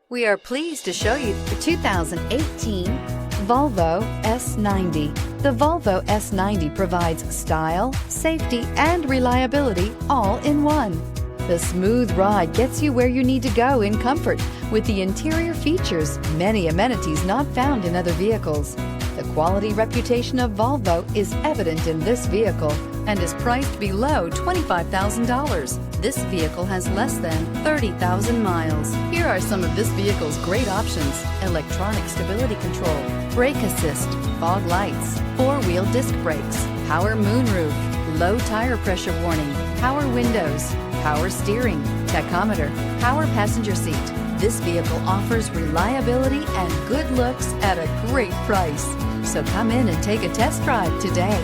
We are pleased to show you the 2018 Volvo S90. The Volvo S90 provides style, safety, and reliability all in one. The smooth ride gets you where you need to go in comfort with the interior features many amenities not found in other vehicles. The quality reputation of Volvo is evident in this vehicle and is priced below $25,000. This vehicle has less than 30,000 miles. Here are some of this vehicle's great options: electronic stability control, brake assist, fog lights, four-wheel disc brakes, power moonroof, low tire pressure warning, power windows, power steering, tachometer, power passenger seat. This vehicle offers reliability and good looks at a great price. So come in and take a test drive today.